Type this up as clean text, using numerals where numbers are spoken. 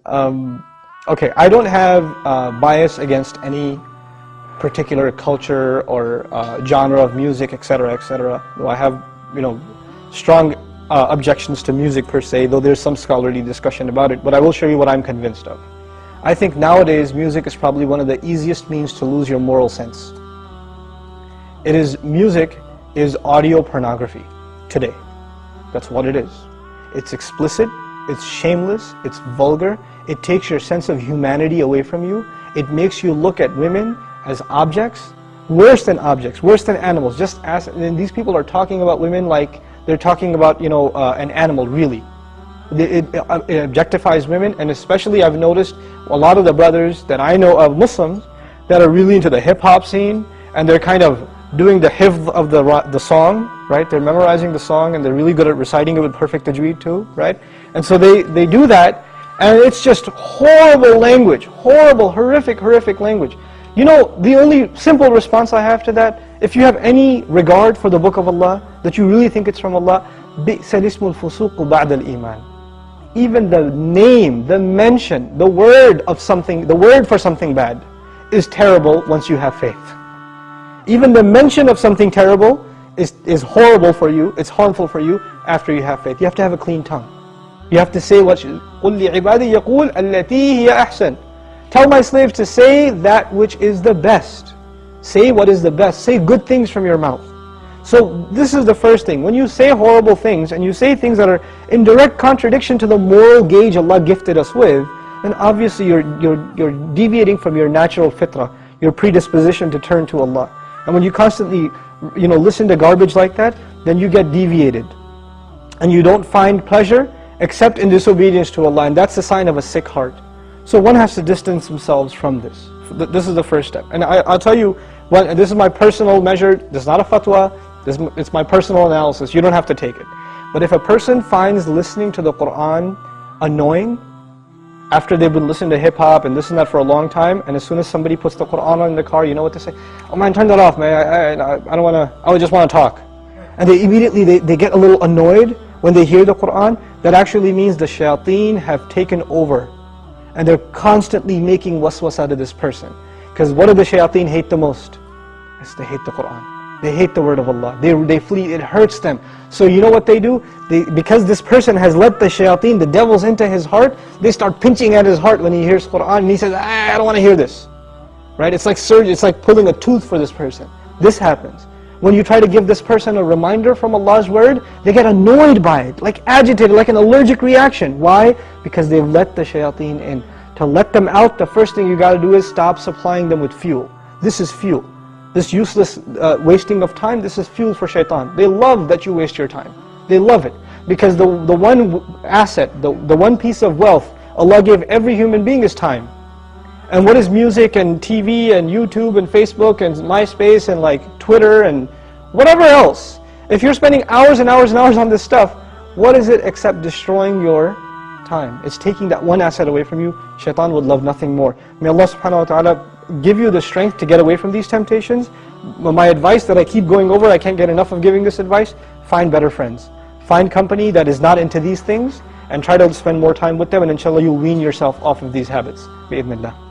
Okay, I don't have bias against any particular culture or genre of music, etc., etc. Though I have, strong objections to music per se, though there's some scholarly discussion about it, but I will show you what I'm convinced of. I think nowadays music is probably one of the easiest means to lose your moral sense. Music is audio pornography today. That's what it is. It's explicit, it's shameless, it's vulgar, it takes your sense of humanity away from you, it makes you look at women as objects, worse than animals. Just as, and these people are talking about women like they're talking about, an animal, really. It objectifies women, and especially I've noticed a lot of the brothers that I know of, Muslims, that are really into the hip-hop scene, and they're kind of doing the hifz of the song, right? They're memorizing the song, and they're really good at reciting it with perfect tajweed too, right? And so they do that, and it's just horrible language, horrible, horrific language. The only simple response I have to that, if you have any regard for the Book of Allah, that you really think it's from Allah, بِئْسَ الْإِسْمُ الْفُسُوقُ بَعْدَ الْإِيمَانِ. Even the name, the mention, the word for something bad is terrible once you have faith. Even the mention of something terrible is horrible for you, it's harmful for you after you have faith. You have to have a clean tongue. You have to say what قُلْ لِعِبَادِي يَقُولْ الَّتِي هِيَ أَحْسَنُ. Tell my slaves to say that which is the best. Say what is the best. Say good things from your mouth. So this is the first thing. When you say horrible things, and you say things that are in direct contradiction to the moral gauge Allah gifted us with, then obviously you're deviating from your natural fitrah, your predisposition to turn to Allah. And when you constantly listen to garbage like that, then you get deviated. And you don't find pleasure except in disobedience to Allah, and that's a sign of a sick heart. So one has to distance themselves from this. This is the first step. And I'll tell you, this is my personal measure, this is not a fatwa, it's my personal analysis, you don't have to take it. But if a person finds listening to the Qur'an annoying, after they've been listening to hip-hop and this and that for a long time, and as soon as somebody puts the Qur'an on in the car, you know what they say? Oh man, turn that off, man, I don't want to, I just want to talk. And they immediately, they get a little annoyed when they hear the Qur'an. That actually means the shayateen have taken over. And they're constantly making waswas out of this person. Because what do the shayateen hate the most? Yes, they hate the Qur'an. They hate the word of Allah. They flee, it hurts them. So you know what they do? Because this person has let the shayateen, the devils, into his heart, they start pinching at his heart when he hears Qur'an, and he says, I don't want to hear this. Right? It's like surgery, it's like pulling a tooth for this person. This happens. When you try to give this person a reminder from Allah's word, they get annoyed by it, like agitated, like an allergic reaction. Why? Because they've let the shayateen in. To let them out, the first thing you got to do is stop supplying them with fuel. This is fuel. This useless wasting of time, this is fuel for shaitan. They love that you waste your time. They love it. Because the one asset, the one piece of wealth Allah gave every human being is time. And what is music and TV and YouTube and Facebook and MySpace and like Twitter and whatever else? If you're spending hours and hours and hours on this stuff, what is it except destroying your time? It's taking that one asset away from you. Shaitan would love nothing more. May Allah subhanahu wa ta'ala give you the strength to get away from these temptations. My advice that I keep going over, I can't get enough of giving this advice, find better friends. Find company that is not into these things and try to spend more time with them, and inshallah you'll wean yourself off of these habits. Bi-idhnillah.